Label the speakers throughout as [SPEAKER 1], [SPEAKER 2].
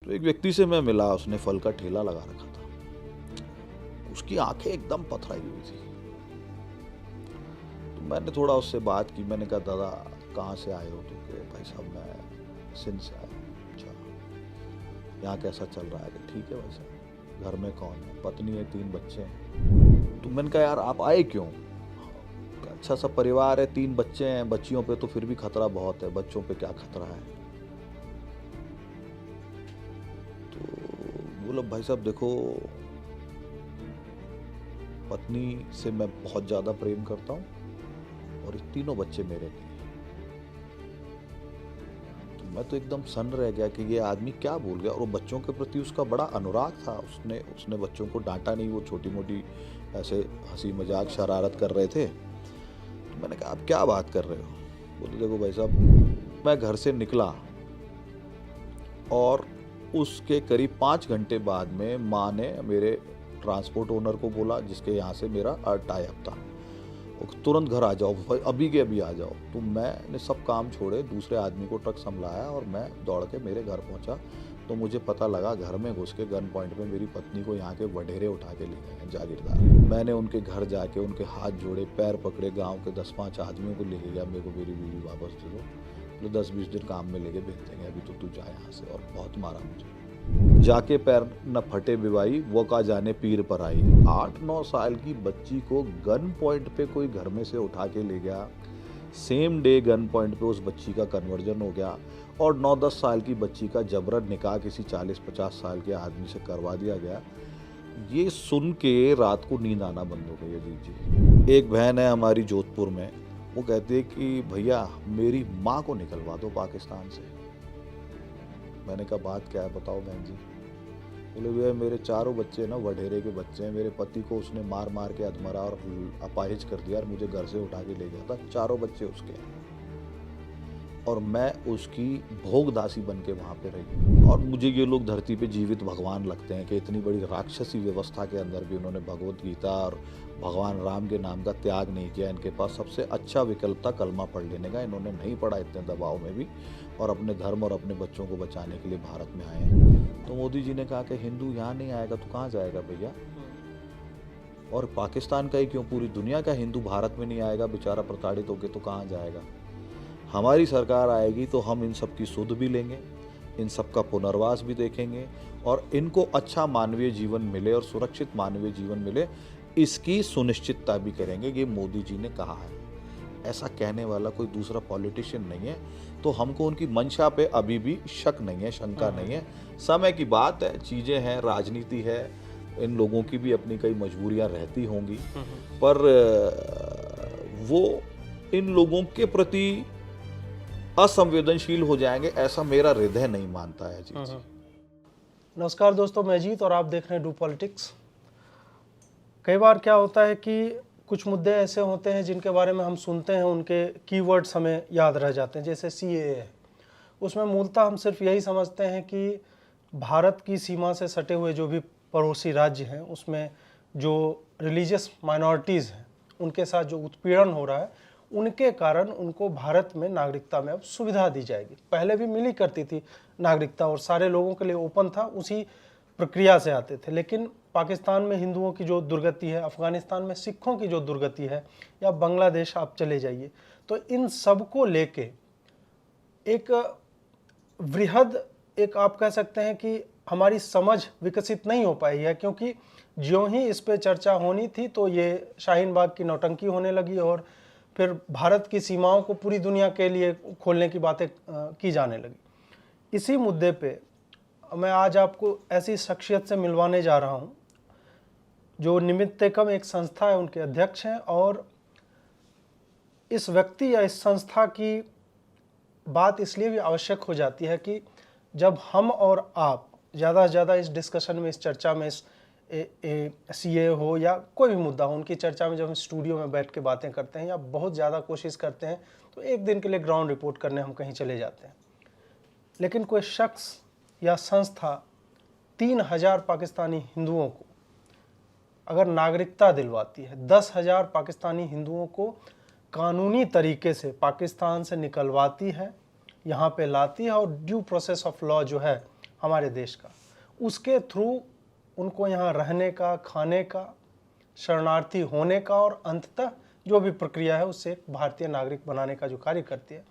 [SPEAKER 1] तो एक व्यक्ति से मैं मिला, उसने फल का ठेला लगा रखा था। उसकी आंखें एकदम पथराई हुई थी। तो मैंने थोड़ा उससे बात की। मैंने कहा, दादा कहाँ से आए हो? तो कहे, भाई साहब मैं सिंध से आया हूँ। अच्छा, यहाँ कैसा चल रहा है? कि ठीक है भाई साहब। घर में कौन है? पत्नी है, 3 बच्चे हैं। तो मैंने कहा, यार आप आए क्यों? अच्छा सा परिवार है, 3 बच्चे हैं। बच्चियों पे तो फिर भी खतरा बहुत है, बच्चों पे क्या खतरा है? तो बोला, भाई साहब देखो, पत्नी से मैं बहुत ज़्यादा प्रेम करता हूँ और ये तीनों बच्चे मेरे नहीं हैं। तो मैं तो एकदम सन्न रह गया कि ये आदमी क्या बोल गया। और वो बच्चों के प्रति उसका बड़ा अनुराग था। उसने बच्चों को डांटा नहीं, वो छोटी मोटी ऐसे हंसी मजाक शरारत कर रहे थे। तो मैंने कहा, आप क्या बात कर रहे हो? बोले, देखो भाई साहब, मैं घर से निकला और उसके करीब 5 घंटे बाद में माँ ने मेरे ट्रांसपोर्ट ओनर को बोला, जिसके यहाँ से मेरा टाई अप था, तुरंत घर आ जाओ भाई, अभी के अभी आ जाओ। तो मैंने सब काम छोड़े, दूसरे आदमी को ट्रक संभलाया और मैं दौड़ के मेरे घर पहुंचा। तो मुझे पता लगा, घर में घुस के गन पॉइंट पे मेरी पत्नी को यहाँ के वडेरे उठा के ले गए हैं जागीरदार। मैंने उनके घर जाके उनके हाथ जोड़े, पैर पकड़े, गाँव के 10-5 आदमियों को लेके गया, मेरे को मेरी बीवी वापस दे दो, तो 10-20 दिन काम में लेके भेज देंगे, अभी तो तू जा यहाँ से। और बहुत मारा मुझे। जाके पैर न फटे बिवाई, वो का जाने पीर पर आई। 8-9 साल की बच्ची को गन पॉइंट पे कोई घर में से उठा के ले गया। सेम डे गन पॉइंट पे उस बच्ची का कन्वर्जन हो गया और 9-10 साल की बच्ची का जबरन निकाह किसी 40-50 साल के आदमी से करवा दिया गया। ये सुन के रात को नींद आना बंद हो गई। अजीत जी, एक बहन है हमारी जोधपुर में, वो कहती है कि भैया मेरी माँ को निकलवा दो पाकिस्तान से। मैंने कहा, बात क्या है बताओ बहन जी। बोले, भैया मेरे 4 बच्चे ना वडेरे के बच्चे हैं, मेरे पति को उसने मार मार के अधमरा और अपाहिज कर दिया और मुझे घर से उठा के ले गया था। 4 बच्चे उसके हैं और मैं उसकी भोगदासी बन के वहाँ पे रही। और मुझे ये लोग धरती पे जीवित भगवान लगते हैं कि इतनी बड़ी राक्षसी व्यवस्था के अंदर भी उन्होंने भगवत गीता और भगवान राम के नाम का त्याग नहीं किया। इनके पास सबसे अच्छा विकल्प था कलमा पढ़ लेने का। इन्होंने नहीं पढ़ा इतने दबाव में भी, और अपने धर्म और अपने बच्चों को बचाने के लिए भारत में आए हैं। तो मोदी जी ने कहा कि हिंदू यहाँ नहीं आएगा तो कहाँ जाएगा भैया? और पाकिस्तान का ही क्यों, पूरी दुनिया का हिंदू भारत में नहीं आएगा बेचारा प्रताड़ित होकर, तो कहाँ जाएगा? हमारी सरकार आएगी तो हम इन सब की सुध भी लेंगे, इन सब का पुनर्वास भी देखेंगे और इनको अच्छा मानवीय जीवन मिले और सुरक्षित मानवीय जीवन मिले, इसकी सुनिश्चितता भी करेंगे। ये मोदी जी ने कहा है। ऐसा कहने वाला कोई दूसरा पॉलिटिशियन नहीं है। तो हमको उनकी मंशा पे अभी भी शक नहीं है, शंका नहीं है। समय की बात है, चीज़ें हैं, राजनीति है, इन लोगों की भी अपनी कई मजबूरियां रहती होंगी, पर वो इन लोगों के प्रति असंवेदनशील हो जाएंगे, ऐसा मेरा हृदय नहीं मानता है। जी जी।
[SPEAKER 2] नमस्कार दोस्तों, मैं अजीत और आप देख रहे हैं डू पॉलिटिक्स। कई बार क्या होता है कि कुछ मुद्दे ऐसे होते हैं जिनके बारे में हम सुनते हैं, उनके कीवर्ड्स हमें याद रह जाते हैं, जैसे सीएए है। उसमें मूलतः हम सिर्फ यही समझते हैं कि भारत की सीमा से सटे हुए जो भी पड़ोसी राज्य हैं, उसमें जो रिलीजियस माइनॉरिटीज़ हैं उनके साथ जो उत्पीड़न हो रहा है, उनके कारण उनको भारत में नागरिकता में अब सुविधा दी जाएगी। पहले भी मिली करती थी नागरिकता और सारे लोगों के लिए ओपन था, उसी प्रक्रिया से आते थे। लेकिन पाकिस्तान में हिंदुओं की जो दुर्गति है, अफ़गानिस्तान में सिखों की जो दुर्गति है, या बांग्लादेश आप चले जाइए, तो इन सब को लेके एक वृहद, एक आप कह सकते हैं कि हमारी समझ विकसित नहीं हो पाई है, क्योंकि ज्यों ही इस पे चर्चा होनी थी तो ये शाहीन बाग की नौटंकी होने लगी और फिर भारत की सीमाओं को पूरी दुनिया के लिए खोलने की बातें की जाने लगी। इसी मुद्दे पे मैं आज आपको ऐसी शख्सियत से मिलवाने जा रहा हूं जो निमित्तकम एक संस्था है, उनके अध्यक्ष हैं, और इस व्यक्ति या इस संस्था की बात इसलिए भी आवश्यक हो जाती है कि जब हम और आप ज़्यादा से ज़्यादा इस डिस्कशन में, इस चर्चा में, इस सीए हो या कोई भी मुद्दा हो, उनकी चर्चा में जब हम स्टूडियो में बैठ के बातें करते हैं या बहुत ज़्यादा कोशिश करते हैं तो एक दिन के लिए ग्राउंड रिपोर्ट करने हम कहीं चले जाते हैं। लेकिन कोई शख्स या संस्था 3,000 पाकिस्तानी हिंदुओं को अगर नागरिकता दिलवाती है, 10,000 पाकिस्तानी हिंदुओं को कानूनी तरीके से पाकिस्तान से निकलवाती है, यहाँ पे लाती है और ड्यू प्रोसेस ऑफ लॉ जो है हमारे देश का, उसके थ्रू उनको यहाँ रहने का, खाने का, शरणार्थी होने का और अंततः जो भी प्रक्रिया है उससे एक भारतीय नागरिक बनाने का जो कार्य करती है,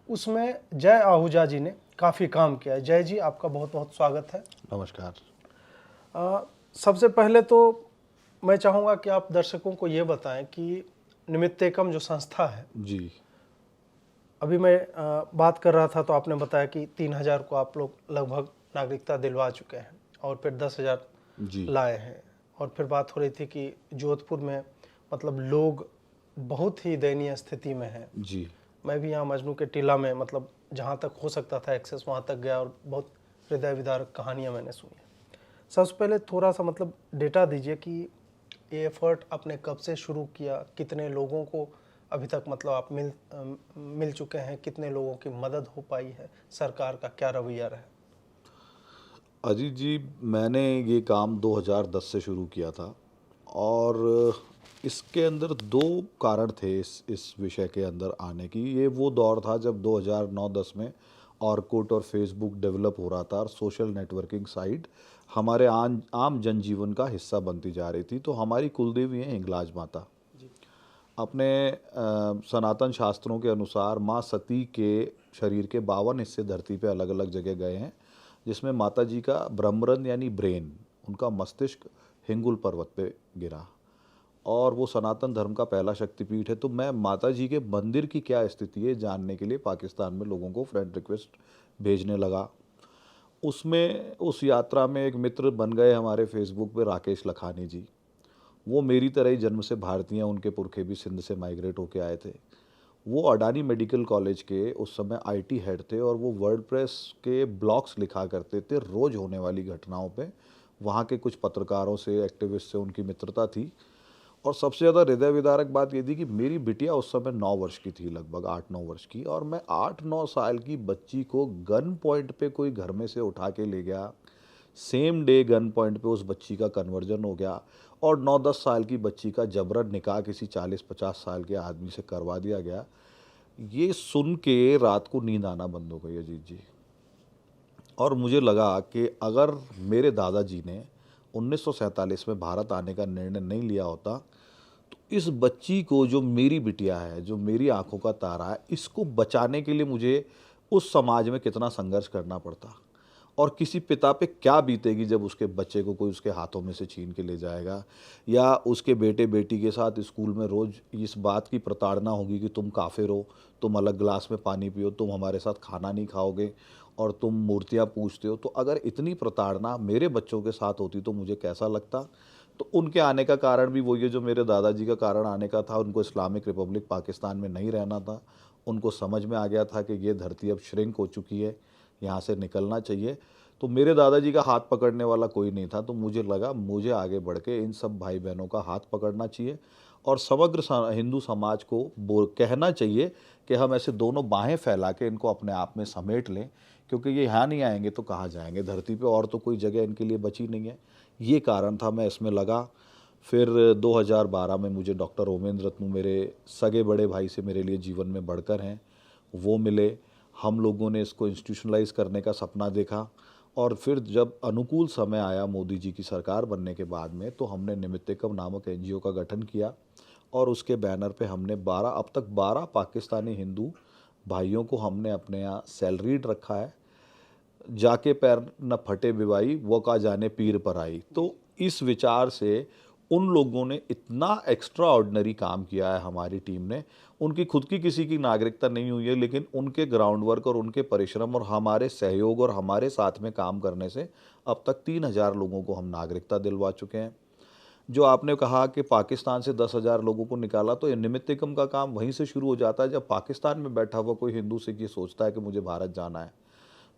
[SPEAKER 2] उसमें जय आहूजा जी ने काफ़ी काम किया है। जय जी, आपका बहुत बहुत स्वागत है।
[SPEAKER 1] नमस्कार।
[SPEAKER 2] सबसे पहले तो मैं चाहूँगा कि आप दर्शकों को ये बताएं कि निमित्तेकम जो संस्था है,
[SPEAKER 1] जी
[SPEAKER 2] अभी मैं बात कर रहा था तो आपने बताया कि 3,000 को आप लोग लगभग नागरिकता दिलवा चुके हैं और फिर 10,000
[SPEAKER 1] जी
[SPEAKER 2] लाए हैं। और फिर बात हो रही थी कि जोधपुर में मतलब लोग बहुत ही दयनीय स्थिति में हैं।
[SPEAKER 1] जी
[SPEAKER 2] मैं भी यहाँ मजनू के टीला में मतलब जहाँ तक हो सकता था एक्सेस वहाँ तक गया और बहुत हृदय विदारक कहानियाँ मैंने सुनी हैं। सबसे पहले थोड़ा सा मतलब डेटा दीजिए कि ये एफर्ट आपने कब से शुरू किया, कितने लोगों को अभी तक मतलब आप मिल चुके हैं, कितने लोगों की मदद हो पाई है, सरकार का क्या रवैया रहा?
[SPEAKER 1] अजीत जी, मैंने ये काम 2010 से शुरू किया था और इसके अंदर दो कारण थे इस विषय के अंदर आने की। ये वो दौर था जब 2009-10 में ऑर्कुट और फेसबुक डेवलप हो रहा था और सोशल नेटवर्किंग साइट हमारे आम जनजीवन का हिस्सा बनती जा रही थी। तो हमारी कुलदेवी हैं हिंगलाज माता। अपने सनातन शास्त्रों के अनुसार माँ सती के शरीर के 52 हिस्से धरती पे अलग अलग जगह गए हैं, जिसमें माता जी का ब्रह्मरंध्र यानी ब्रेन, उनका मस्तिष्क हिंगुल पर्वत पे गिरा और वो सनातन धर्म का पहला शक्तिपीठ है। तो मैं माता जी के मंदिर की क्या स्थिति है जानने के लिए पाकिस्तान में लोगों को फ्रेंड रिक्वेस्ट भेजने लगा। उसमें उस यात्रा में एक मित्र बन गए हमारे फेसबुक पे, राकेश लखानी जी। वो मेरी तरह ही जन्म से भारतीय हैं, उनके पुरखे भी सिंध से माइग्रेट होके आए थे। वो अडानी मेडिकल कॉलेज के उस समय आईटी हेड थे और वो वर्डप्रेस के ब्लॉग्स लिखा करते थे रोज़ होने वाली घटनाओं पे। वहाँ के कुछ पत्रकारों से, एक्टिविस्ट से उनकी मित्रता थी। और सबसे ज़्यादा हृदय विदारक बात ये थी कि मेरी बिटिया उस समय 9 वर्ष की थी, लगभग 8-9 वर्ष की, और मैं 8-9 साल की बच्ची को गन पॉइंट पे कोई घर में से उठा के ले गया। सेम डे गन पॉइंट पे उस बच्ची का कन्वर्जन हो गया और 9-10 साल की बच्ची का जबरन निकाह किसी 40-50 साल के आदमी से करवा दिया गया। ये सुन के रात को नींद आना बंद हो गई अजीत जी। और मुझे लगा कि अगर मेरे दादाजी ने 1947 में भारत आने का निर्णय नहीं लिया होता तो इस बच्ची को, जो मेरी बिटिया है, जो मेरी आंखों का तारा है, इसको बचाने के लिए मुझे उस समाज में कितना संघर्ष करना पड़ता और किसी पिता पे क्या बीतेगी जब उसके बच्चे को कोई उसके हाथों में से छीन के ले जाएगा, या उसके बेटे बेटी के साथ स्कूल में रोज़ इस बात की प्रताड़ना होगी कि तुम काफिर हो, तुम अलग गिलास में पानी पियो, तुम हमारे साथ खाना नहीं खाओगे और तुम मूर्तियाँ पूजते हो। तो अगर इतनी प्रताड़ना मेरे बच्चों के साथ होती तो मुझे कैसा लगता। तो उनके आने का कारण भी वही है जो मेरे दादाजी का कारण आने का था। उनको इस्लामिक रिपब्लिक पाकिस्तान में नहीं रहना था। उनको समझ में आ गया था कि ये धरती अब श्रिंक हो चुकी है, यहाँ से निकलना चाहिए। तो मेरे दादाजी का हाथ पकड़ने वाला कोई नहीं था। तो मुझे लगा मुझे आगे बढ़ के इन सब भाई बहनों का हाथ पकड़ना चाहिए और समग्र हिंदू समाज को कहना चाहिए कि हम ऐसे दोनों बाहें फैला के इनको अपने आप में समेट लें, क्योंकि ये यहाँ नहीं आएंगे तो कहाँ जाएंगे, धरती पे और तो कोई जगह इनके लिए बची नहीं है। ये कारण था, मैं इसमें लगा। फिर 2012 में मुझे डॉक्टर ओमेंद्र रत्नू, मेरे सगे बड़े भाई से मेरे लिए जीवन में बढ़कर हैं, वो मिले। हम लोगों ने इसको इंस्टीट्यूशनलाइज करने का सपना देखा और फिर जब अनुकूल समय आया मोदी जी की सरकार बनने के बाद में, तो हमने निमित्तेकम नामक एनजीओ का गठन किया और उसके बैनर पे हमने अब तक 12 पाकिस्तानी हिंदू भाइयों को हमने अपने यहाँ सैलरीड रखा है। जाके पैर न फटे बिवाई, वो का जाने पीर पर आई। तो इस विचार से उन लोगों ने इतना एक्स्ट्रा ऑर्डिनरी काम किया है हमारी टीम ने। उनकी खुद की किसी की नागरिकता नहीं हुई है, लेकिन उनके ग्राउंड वर्क और उनके परिश्रम और हमारे सहयोग और हमारे साथ में काम करने से अब तक 3,000 लोगों को हम नागरिकता दिलवा चुके हैं। जो आपने कहा कि पाकिस्तान से 10,000 लोगों को निकाला, तो ये निमित्तेकम का काम वहीं से शुरू हो जाता है जब पाकिस्तान में बैठा हुआ कोई हिंदू सिख ये सोचता है कि मुझे भारत जाना है।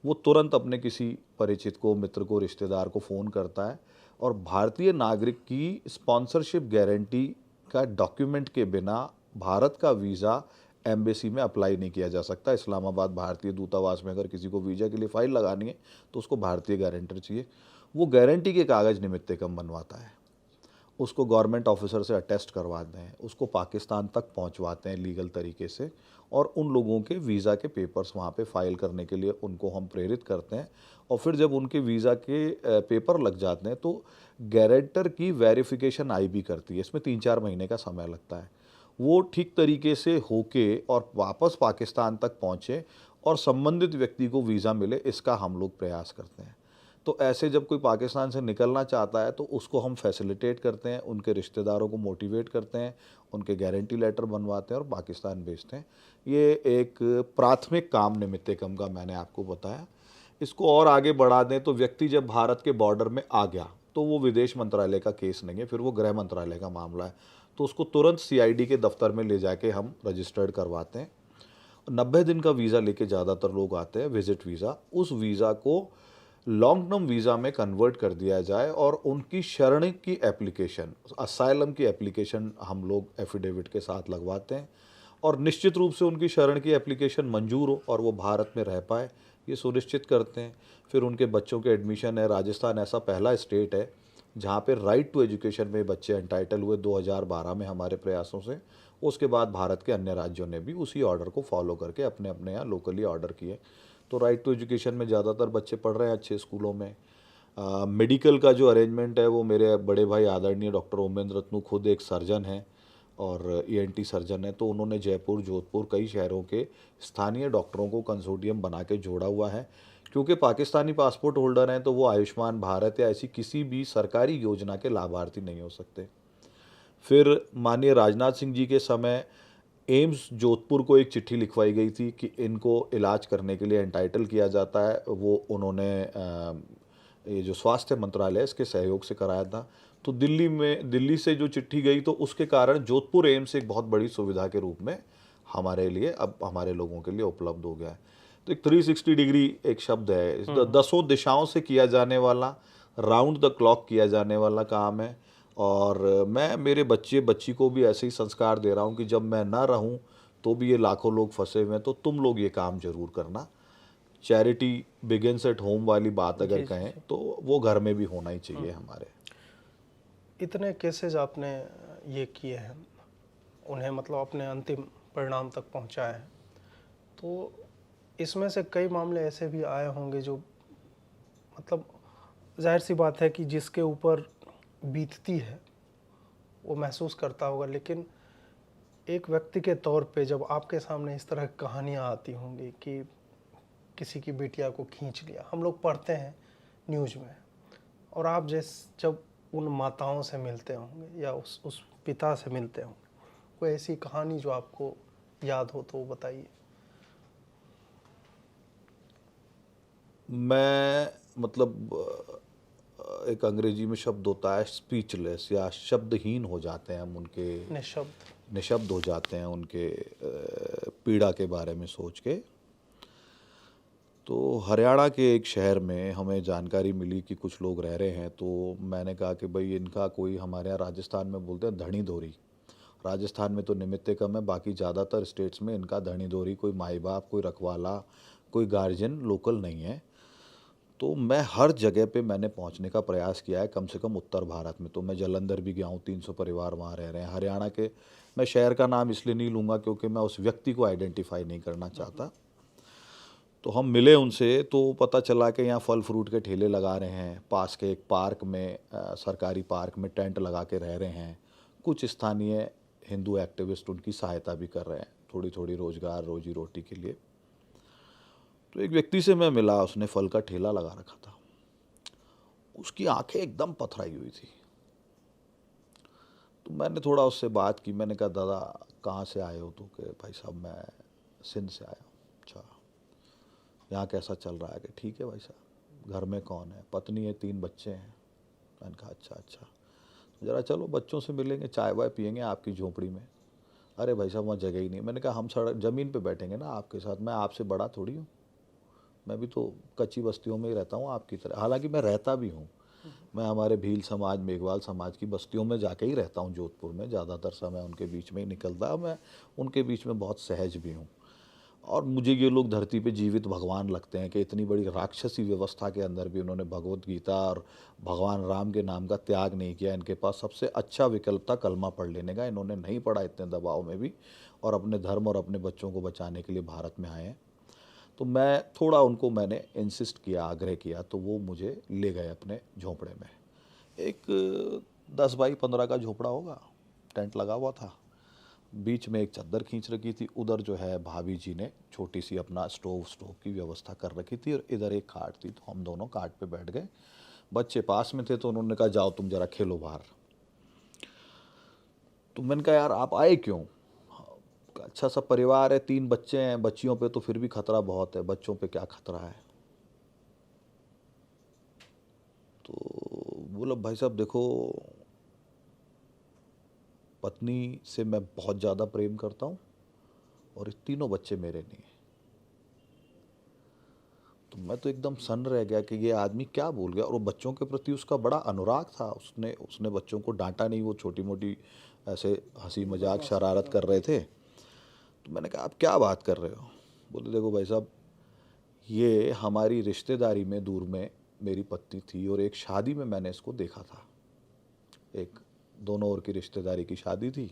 [SPEAKER 1] वो तुरंत अपने किसी परिचित को, मित्र को, रिश्तेदार को फ़ोन करता है और भारतीय नागरिक की स्पॉन्सरशिप गारंटी का डॉक्यूमेंट के बिना भारत का वीज़ा एम्बेसी में अप्लाई नहीं किया जा सकता। इस्लामाबाद भारतीय दूतावास में अगर किसी को वीज़ा के लिए फ़ाइल लगानी है तो उसको भारतीय गारंटर चाहिए। वो गारंटी के कागज़ निमित्तेकम बनवाता है उसको गवर्नमेंट ऑफिसर से अटेस्ट करवाते हैं, उसको पाकिस्तान तक पहुंचवाते हैं लीगल तरीके से, और उन लोगों के वीज़ा के पेपर्स वहाँ पे फाइल करने के लिए उनको हम प्रेरित करते हैं। और फिर जब उनके वीज़ा के पेपर लग जाते हैं तो गारंटर की वेरिफिकेशन आईबी करती है, इसमें 3-4 महीने का समय लगता है। वो ठीक तरीके से होके और वापस पाकिस्तान तक पहुँचे और संबंधित व्यक्ति को वीज़ा मिले, इसका हम लोग प्रयास करते हैं। तो ऐसे जब कोई पाकिस्तान से निकलना चाहता है तो उसको हम फैसिलिटेट करते हैं, उनके रिश्तेदारों को मोटिवेट करते हैं, उनके गारंटी लेटर बनवाते हैं और पाकिस्तान भेजते हैं। ये एक प्राथमिक काम निमित्ते कम का मैंने आपको बताया। इसको और आगे बढ़ा दें तो व्यक्ति जब भारत के बॉर्डर में आ गया तो वो विदेश मंत्रालय का केस नहीं है, फिर वो गृह मंत्रालय का मामला है, तो उसको तुरंत सीआईडी के दफ्तर में ले जाके हम रजिस्टर्ड करवाते हैं। 90 दिन का वीज़ा लेके ज़्यादातर लोग आते हैं, विजिट वीज़ा। उस वीज़ा को लॉन्ग टर्म वीज़ा में कन्वर्ट कर दिया जाए और उनकी शरण की एप्लीकेशन, असाइलम की एप्लीकेशन हम लोग एफिडेविट के साथ लगवाते हैं, और निश्चित रूप से उनकी शरण की एप्लीकेशन मंजूर हो और वो भारत में रह पाए, ये सुनिश्चित करते हैं। फिर उनके बच्चों के एडमिशन है। राजस्थान ऐसा पहला स्टेट है जहाँ पे राइट टू एजुकेशन में बच्चे एंटाइटल हुए 2012 में हमारे प्रयासों से। उसके बाद भारत के अन्य राज्यों ने भी उसी ऑर्डर को फॉलो करके अपने अपने यहाँ लोकली ऑर्डर किए। तो राइट टू एजुकेशन में ज़्यादातर बच्चे पढ़ रहे हैं अच्छे स्कूलों में। मेडिकल का जो अरेंजमेंट है वो मेरे बड़े भाई आदरणीय डॉक्टर ओमेंद्र रत्नू खुद एक सर्जन हैं और ईएनटी सर्जन है, तो उन्होंने जयपुर, जोधपुर, कई शहरों के स्थानीय डॉक्टरों को कंसोर्टियम बना के जोड़ा हुआ है। क्योंकि पाकिस्तानी पासपोर्ट होल्डर हैं तो वो आयुष्मान भारत या ऐसी किसी भी सरकारी योजना के लाभार्थी नहीं हो सकते। फिर माननीय राजनाथ सिंह जी के समय एम्स जोधपुर को एक चिट्ठी लिखवाई गई थी कि इनको इलाज करने के लिए एंटाइटल किया जाता है, वो उन्होंने ये जो स्वास्थ्य मंत्रालय है इसके सहयोग से कराया था। तो दिल्ली से जो चिट्ठी गई तो उसके कारण जोधपुर एम्स एक बहुत बड़ी सुविधा के रूप में हमारे लिए, अब हमारे लोगों के लिए उपलब्ध हो गया है। तो एक 360 डिग्री एक शब्द है, दसों दिशाओं से किया जाने वाला, राउंड द क्लॉक किया जाने वाला काम है। और मैं मेरे बच्ची को भी ऐसे ही संस्कार दे रहा हूँ कि जब मैं ना रहूँ तो भी ये लाखों लोग फंसे हुए हैं, तो तुम लोग ये काम जरूर करना। चैरिटी बिगिंस एट होम वाली बात अगर कहें तो वो घर में भी होना ही चाहिए हमारे।
[SPEAKER 2] इतने केसेस आपने ये किए हैं, उन्हें मतलब अपने अंतिम परिणाम तक पहुंचाए हैं, तो इसमें से कई मामले ऐसे भी आए होंगे जो मतलब जाहिर सी बात है कि जिसके ऊपर बीतती है वो महसूस करता होगा, लेकिन एक व्यक्ति के तौर पे जब आपके सामने इस तरह की कहानियाँ आती होंगी कि किसी की बिटिया को खींच लिया, हम लोग पढ़ते हैं न्यूज़ में, और आप जब उन माताओं से मिलते होंगे या उस पिता से मिलते होंगे, कोई ऐसी कहानी जो आपको याद हो तो वो बताइए।
[SPEAKER 1] मैं मतलब एक अंग्रेजी में शब्द होता है स्पीचलेस, या शब्दहीन हो जाते हैं हम, उनके निशब्द हो जाते हैं उनके पीड़ा के बारे में सोच के। तो हरियाणा के एक शहर में हमें जानकारी मिली कि कुछ लोग रह रहे हैं, तो मैंने कहा कि भाई इनका कोई, हमारे यहाँ राजस्थान में बोलते हैं धनी धोरी, राजस्थान में तो निमित्ते कम है, बाकी ज़्यादातर स्टेट्स में इनका धनी धोरी, कोई माई बाप, कोई रखवाला, कोई गार्जियन लोकल नहीं है। तो मैं हर जगह पे मैंने पहुंचने का प्रयास किया है, कम से कम उत्तर भारत में। तो मैं जालंधर भी गया हूँ, 300 परिवार वहाँ रह रहे हैं। हरियाणा के, मैं शहर का नाम इसलिए नहीं लूँगा क्योंकि मैं उस व्यक्ति को आइडेंटिफाई नहीं करना चाहता। तो हम मिले उनसे तो पता चला कि यहाँ फल फ्रूट के ठेले लगा रहे हैं, पास के एक पार्क में, सरकारी पार्क में टेंट लगा के रह रहे हैं। कुछ स्थानीय हिंदू एक्टिविस्ट उनकी सहायता भी कर रहे हैं थोड़ी थोड़ी रोजगार, रोजी रोटी के लिए। तो एक व्यक्ति से मैं मिला, उसने फल का ठेला लगा रखा था, उसकी आंखें एकदम पथराई हुई थी। तो मैंने थोड़ा उससे बात की, मैंने कहा दादा कहाँ से आए हो? तो कि भाई साहब मैं सिंध से आया हूँ। अच्छा, यहाँ कैसा चल रहा है? कि ठीक है भाई साहब। घर में कौन है? पत्नी है, 3 बच्चे हैं। मैंने कहा अच्छा अच्छा, तो ज़रा चलो बच्चों से मिलेंगे, चाय वाय पियेंगे आपकी झोपड़ी में। अरे भाई साहब वहाँ जगह ही नहीं। मैंने कहा हम सड़क ज़मीन पे बैठेंगे ना आपके साथ, मैं आपसे बड़ा थोड़ी हूँ, मैं भी तो कच्ची बस्तियों में ही रहता हूँ आपकी तरह। हालांकि मैं रहता भी हूँ, मैं हमारे भील समाज, मेघवाल समाज की बस्तियों में जाके ही रहता हूँ जोधपुर में, ज़्यादातर समय उनके बीच में ही निकलता है, मैं उनके बीच में बहुत सहज भी हूँ। और मुझे ये लोग धरती पे जीवित भगवान लगते हैं कि इतनी बड़ी राक्षसी व्यवस्था के अंदर भी उन्होंने भगवत गीता और भगवान राम के नाम का त्याग नहीं किया। इनके पास सबसे अच्छा विकल्प था कलमा पढ़ लेने का। इन्होंने नहीं पढ़ा इतने दबाव में भी, और अपने धर्म और अपने बच्चों को बचाने के लिए भारत में आए हैं। तो मैं थोड़ा उनको मैंने इंसिस्ट किया, आग्रह किया, तो वो मुझे ले गए अपने झोंपड़े में। एक 10 बाई 15 का झोपड़ा होगा, टेंट लगा हुआ था, बीच में एक चादर खींच रखी थी, उधर जो है भाभी जी ने छोटी सी अपना स्टोव की व्यवस्था कर रखी थी, और इधर एक खाट थी। तो हम दोनों खाट पे बैठ गए। बच्चे पास में थे तो उन्होंने कहा जाओ तुम जरा खेलो बाहर। तो मैंने कहा यार आप आए क्यों? अच्छा सा परिवार है, 3 बच्चे हैं, बच्चियों पे तो फिर भी खतरा बहुत है, बच्चों पे क्या खतरा है? तो बोला भाई साहब देखो, पत्नी से मैं बहुत ज़्यादा प्रेम करता हूँ और ये तीनों बच्चे मेरे नहीं हैं। तो मैं तो एकदम सन्न रह गया कि ये आदमी क्या बोल गया। और वो बच्चों के प्रति उसका बड़ा अनुराग था। उसने बच्चों को डांटा नहीं, वो छोटी मोटी ऐसे हंसी मजाक शरारत कर रहे थे। तो मैंने कहा आप क्या बात कर रहे हो? बोले देखो भाई साहब, ये हमारी रिश्तेदारी में दूर में मेरी पत्नी थी, और एक शादी में मैंने इसको देखा था। एक दोनों ओर की रिश्तेदारी की शादी थी।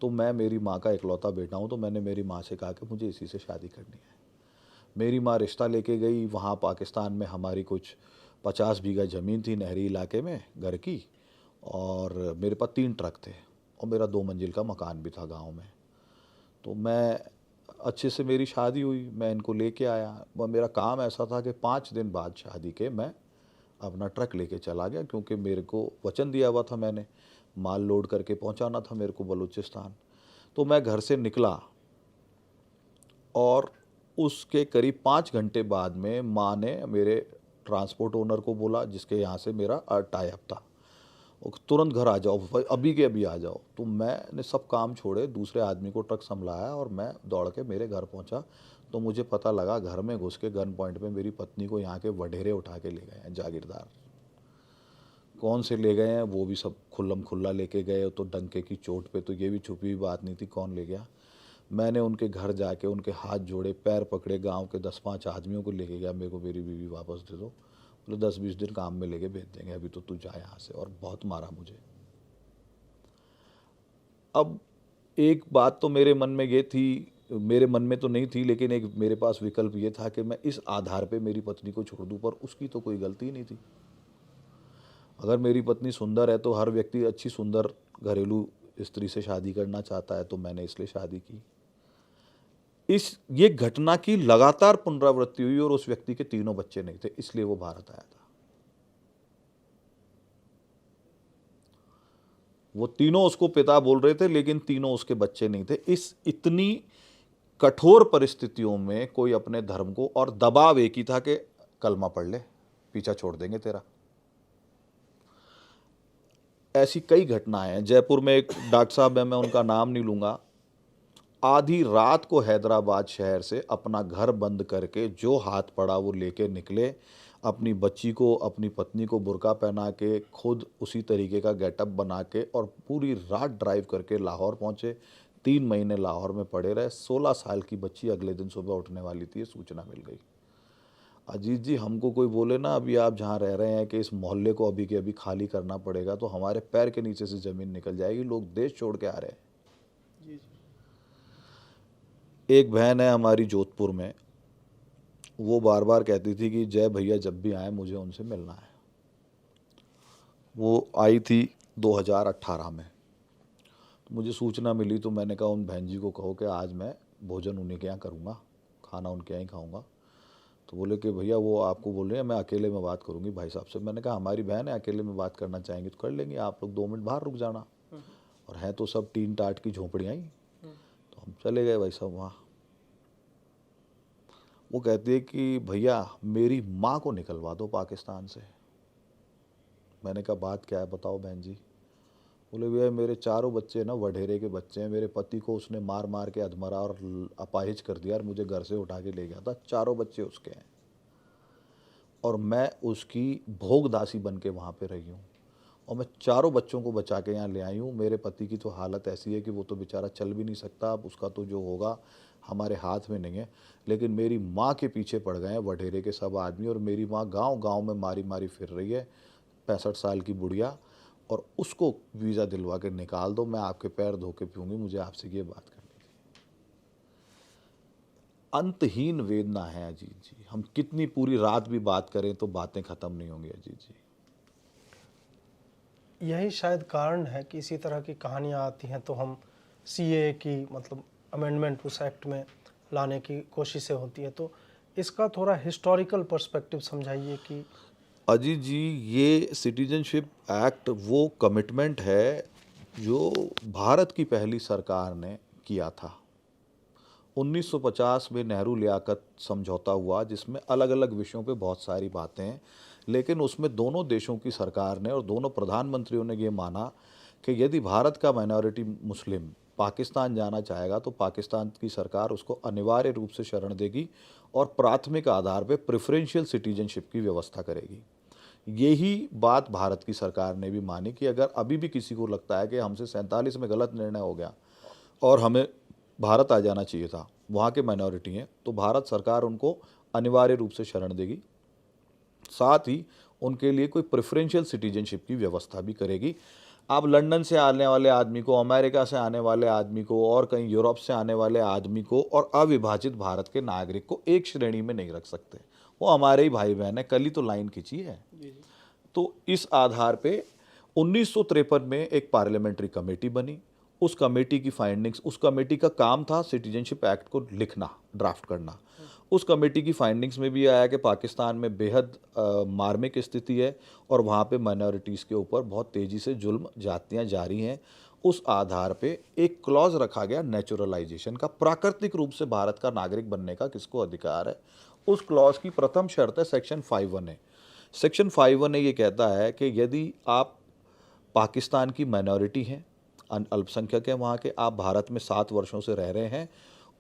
[SPEAKER 1] तो मैं मेरी माँ का इकलौता बेटा हूँ, तो मैंने मेरी माँ से कहा कि मुझे इसी से शादी करनी है। मेरी माँ रिश्ता लेके गई वहाँ पाकिस्तान में। हमारी कुछ 50 बीघा ज़मीन थी नहरी इलाके में घर की, और मेरे पास 3 ट्रक थे, और मेरा 2 मंजिल का मकान भी था गांव में। तो मैं अच्छे से मेरी शादी हुई, मैं इनको लेके आया। वह मेरा काम ऐसा था कि 5 दिन बाद शादी के मैं अपना ट्रक लेके चला गया, क्योंकि मेरे को वचन दिया हुआ था, मैंने माल लोड करके पहुंचाना था मेरे को बलूचिस्तान। तो मैं घर से निकला, और उसके करीब 5 घंटे बाद में माँ ने मेरे ट्रांसपोर्ट ओनर को बोला, जिसके यहाँ से मेरा टाई अप था, वो तुरंत घर आ जाओ भाई, अभी के अभी आ जाओ। तो मैंने सब काम छोड़े, दूसरे आदमी को ट्रक संभलाया, और मैं दौड़ के मेरे घर पहुँचा। तो मुझे पता लगा घर में घुस के गन पॉइंट पे मेरी पत्नी को यहाँ के वडेरे उठा के ले गए हैं जागीरदार। कौन से ले गए हैं वो भी सब खुल्लम खुल्ला लेके गए। तो डंके की चोट पे तो ये भी छुपी हुई बात नहीं थी कौन ले गया। मैंने उनके घर जाके उनके हाथ जोड़े, पैर पकड़े, गांव के 10-5 आदमियों को लेके गया। मेरे को मेरी बीवी वापस दे दो। बोले 10-20 दिन काम में लेके भेज देंगे, अभी तो तू जा यहाँ से। और बहुत मारा मुझे। अब एक बात तो मेरे मन में ये थी, मेरे मन में तो नहीं थी, लेकिन एक मेरे पास विकल्प ये था कि मैं इस आधार पे मेरी पत्नी को छोड़ दूं, पर उसकी तो कोई गलती नहीं थी। अगर मेरी पत्नी सुंदर है तो हर व्यक्ति अच्छी सुंदर घरेलू स्त्री से शादी करना चाहता है, तो मैंने इसलिए शादी की। ये घटना की लगातार पुनरावृत्ति हुई, और उस व्यक्ति के 3 बच्चे नहीं थे, इसलिए वो भारत आया था। वो तीनों उसको पिता बोल रहे थे, लेकिन तीनों उसके बच्चे नहीं थे। इस इतनी कठोर परिस्थितियों में कोई अपने धर्म को, और दबाव एक ही था कि कलमा पढ़ ले, पीछा छोड़ देंगे तेरा। ऐसी कई घटनाएं हैं। जयपुर में एक डॉक्टर साहब है, मैं उनका नाम नहीं लूंगा, आधी रात को हैदराबाद शहर से अपना घर बंद करके जो हाथ पड़ा वो लेके निकले, अपनी बच्ची को, अपनी पत्नी को बुर्का पहना के, खुद उसी तरीके का गेटअप बना के, और पूरी रात ड्राइव करके लाहौर पहुंचे। 3 महीने लाहौर में पड़े रहे। 16 साल की बच्ची अगले दिन सुबह उठने वाली थी, सूचना मिल गई। अजीत जी, हमको कोई बोले ना अभी आप जहाँ रह रहे हैं कि इस मोहल्ले को अभी के अभी खाली करना पड़ेगा, तो हमारे पैर के नीचे से ज़मीन निकल जाएगी। लोग देश छोड़ के आ रहे हैं। एक बहन है हमारी जोधपुर में, वो बार बार कहती थी कि जय भैया जब भी आए मुझे उनसे मिलना है। वो आई थी 2018 में। तो मुझे सूचना मिली, तो मैंने कहा उन बहन जी को कहो कि आज मैं भोजन उन्हीं के यहाँ करूँगा, खाना उनके यहाँ ही खाऊँगा। तो बोले कि भैया वो आपको बोल रहे हैं, मैं अकेले में बात करूँगी भाई साहब से। मैंने कहा हमारी बहन है, अकेले में बात करना चाहेंगी तो कर लेंगे, आप लोग 2 मिनट बाहर रुक जाना। और हैं तो सब टीन टाट की झोंपड़ियाँ ही। तो हम चले गए भाई साहब वहाँ। वो कहती है कि भैया मेरी माँ को निकलवा दो पाकिस्तान से। मैंने कहा बात क्या है बताओ बहन जी। बोले भैया मेरे 4 बच्चे ना वढेरे के बच्चे हैं, मेरे पति को उसने मार मार के अधमरा और अपाहिज कर दिया, और मुझे घर से उठा के ले गया था। 4 बच्चे उसके हैं, और मैं उसकी भोगदासी बन के वहाँ पे रही हूँ, और मैं 4 बच्चों को बचा के यहाँ ले आई हूँ। मेरे पति की तो हालत ऐसी है कि वो तो बेचारा चल भी नहीं सकता। अब उसका तो जो होगा हमारे हाथ में नहीं है। लेकिन मेरी माँ के पीछे पड़ गए हैं वडेरे के सब आदमी, और मेरी माँ गांव-गांव में मारी मारी फिर रही है, 65 साल की बुढ़िया, और उसको वीज़ा दिलवा के निकाल दो, मैं आपके पैर धो के पीऊँगी, मुझे आपसे ये बात करनी थी। अंतहीन वेदना है अजीत जी, हम कितनी पूरी रात भी बात करें तो बातें ख़त्म नहीं होंगी अजीत जी।
[SPEAKER 2] यही शायद कारण है कि इसी तरह की कहानियाँ आती हैं तो हम सीए की मतलब अमेंडमेंट उस एक्ट में लाने की कोशिशें होती है। तो इसका थोड़ा हिस्टोरिकल पर्सपेक्टिव समझाइए कि
[SPEAKER 1] अजीत जी, ये सिटीजनशिप एक्ट वो कमिटमेंट है जो भारत की पहली सरकार ने किया था। 1950 में नेहरू लियाकत समझौता हुआ, जिसमें अलग अलग विषयों पे बहुत सारी बातें हैं, लेकिन उसमें दोनों देशों की सरकार ने और दोनों प्रधानमंत्रियों ने ये माना कि यदि भारत का माइनॉरिटी मुस्लिम पाकिस्तान जाना चाहेगा तो पाकिस्तान की सरकार उसको अनिवार्य रूप से शरण देगी और प्राथमिक आधार पर प्रेफरेंशियल सिटीजनशिप की व्यवस्था करेगी। यही बात भारत की सरकार ने भी मानी कि अगर अभी भी किसी को लगता है कि हमसे 47 में गलत निर्णय हो गया और हमें भारत आ जाना चाहिए था, वहाँ के माइनॉरिटी हैं, तो भारत सरकार उनको अनिवार्य रूप से शरण देगी, साथ ही उनके लिए कोई प्रेफरेंशियल सिटीजनशिप की व्यवस्था भी करेगी। आप लंदन से आने वाले आदमी को, अमेरिका से आने वाले आदमी को और कहीं यूरोप से आने वाले आदमी को और अविभाजित भारत के नागरिक को एक श्रेणी में नहीं रख सकते, वो हमारे ही भाई बहन है, कल ही तो लाइन खींची है। तो इस आधार पे 1953 में एक पार्लियामेंट्री कमेटी बनी। उस कमेटी की फाइंडिंग्स, उस कमेटी का काम था सिटीजनशिप एक्ट को लिखना, ड्राफ्ट करना। उस कमेटी की फाइंडिंग्स में भी आया कि पाकिस्तान में बेहद मार्मिक स्थिति है और वहाँ पे माइनॉरिटीज़ के ऊपर बहुत तेज़ी से जुल्म जातियाँ जारी हैं। उस आधार पे एक क्लॉज रखा गया नेचुरलाइजेशन का, प्राकृतिक रूप से भारत का नागरिक बनने का किसको अधिकार है। उस क्लॉज की प्रथम शर्त है सेक्शन 5(1) है। सेक्शन 5(1) ये कहता है कि यदि आप पाकिस्तान की माइनॉरिटी हैं, अल्पसंख्यक हैं वहाँ के, आप भारत में 7 वर्षों से रह रहे हैं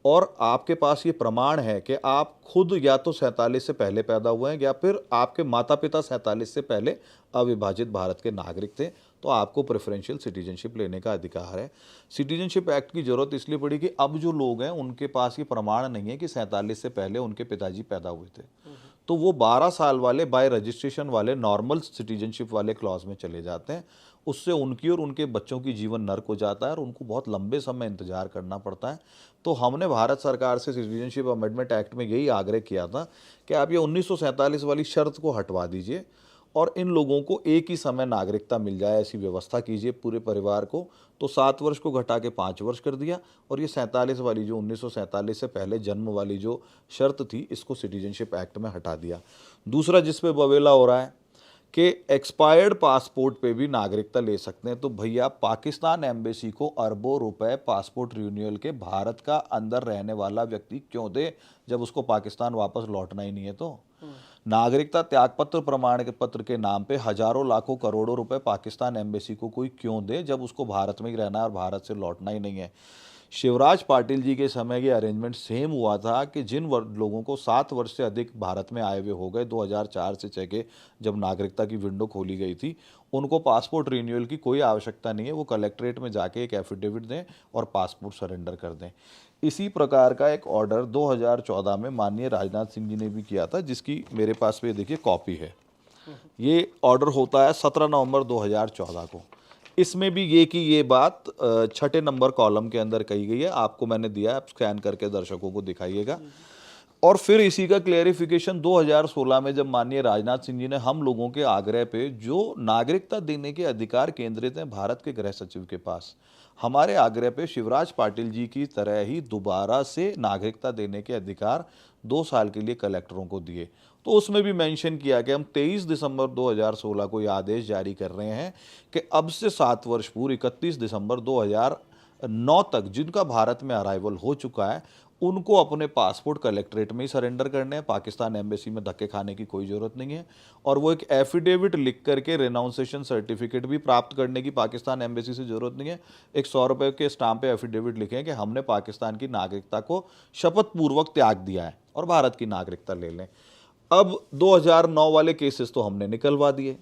[SPEAKER 1] और आपके पास ये प्रमाण है कि आप खुद या तो 47 से पहले पैदा हुए हैं या फिर आपके माता पिता 47 से पहले अविभाजित भारत के नागरिक थे, तो आपको प्रेफरेंशियल सिटीजनशिप लेने का अधिकार है। सिटीजनशिप एक्ट की ज़रूरत इसलिए पड़ी कि अब जो लोग हैं उनके पास ये प्रमाण नहीं है कि 47 से पहले उनके पिताजी पैदा हुए थे, तो वो 12 साल वाले बाय रजिस्ट्रेशन वाले नॉर्मल सिटीजनशिप वाले क्लॉज में चले जाते हैं। उससे उनकी और उनके बच्चों की जीवन नर्क हो जाता है और उनको बहुत लंबे समय इंतजार करना पड़ता है। तो हमने भारत सरकार से सिटीजनशिप अमेंडमेंट एक्ट में यही आग्रह किया था कि आप ये 1947 वाली शर्त को हटवा दीजिए और इन लोगों को एक ही समय नागरिकता मिल जाए, ऐसी व्यवस्था कीजिए पूरे परिवार को। तो 7 वर्ष को घटा के 5 वर्ष कर दिया और ये 47 वाली जो 1947 से पहले जन्म वाली जो शर्त थी, इसको सिटीजनशिप एक्ट में हटा दिया। दूसरा जिस पे बवेला हो रहा है कि एक्सपायर्ड पासपोर्ट पे भी नागरिकता ले सकते हैं, तो भैया पाकिस्तान एम्बेसी को अरबों रुपए पासपोर्ट रिन्यूअल के भारत का अंदर रहने वाला व्यक्ति क्यों दे जब उसको पाकिस्तान वापस लौटना ही नहीं है। तो नागरिकता त्यागपत्र प्रमाण पत्र के नाम पे हजारों लाखों करोड़ों रुपए पाकिस्तान एम्बेसी को कोई क्यों दे जब उसको भारत में ही रहना है और भारत से लौटना ही नहीं है। शिवराज पाटिल जी के समय ये अरेंजमेंट सेम हुआ था कि जिन लोगों को 7 वर्ष से अधिक भारत में आए हुए हो गए 2004 से 6 के जब नागरिकता की विंडो खोली गई थी, उनको पासपोर्ट रिन्यूअल की कोई आवश्यकता नहीं है, वो कलेक्ट्रेट में जाके एक एफिडेविट दें और पासपोर्ट सरेंडर कर दें। इसी प्रकार का एक ऑर्डर 2014 में माननीय राजनाथ सिंह जी ने भी किया था, जिसकी मेरे पास में देखिए कॉपी है। ये ऑर्डर होता है 17 नवंबर 2014 को। इसमें भी ये कि ये बात 6 नंबर कॉलम के अंदर कही गई है, आपको मैंने दिया है, आप स्कैन करके दर्शकों को दिखाइएगा। और फिर इसी का क्लेरिफिकेशन 2016 में जब माननीय राजनाथ सिंह जी ने हम लोगों के आग्रह पे जो नागरिकता देने के अधिकार केंद्रित हैं भारत के गृह सचिव के पास, हमारे आग्रह पे शिवराज पाटिल जी की तरह ही दोबारा से नागरिकता देने के अधिकार 2 साल के लिए कलेक्टरों को दिए। तो उसमें भी मेंशन किया कि हम 23 दिसंबर 2016 को ये आदेश जारी कर रहे हैं कि अब से 7 वर्ष पूर्व 31 दिसंबर 2009 तक जिनका भारत में अराइवल हो चुका है उनको अपने पासपोर्ट कलेक्ट्रेट में ही सरेंडर करने हैं, पाकिस्तान एम्बेसी में धक्के खाने की कोई ज़रूरत नहीं है। और वो एक एफिडेविट लिख करके रेनाउंसेशन सर्टिफिकेट भी प्राप्त करने की पाकिस्तान एम्बेसी से ज़रूरत नहीं है। एक 100 रुपये के स्टाम्प पे एफिडेविट लिखें कि हमने पाकिस्तान की नागरिकता को शपथपूर्वक त्याग दिया है और भारत की नागरिकता ले लें। अब 2009 वाले केसेस तो हमने निकलवा दिए।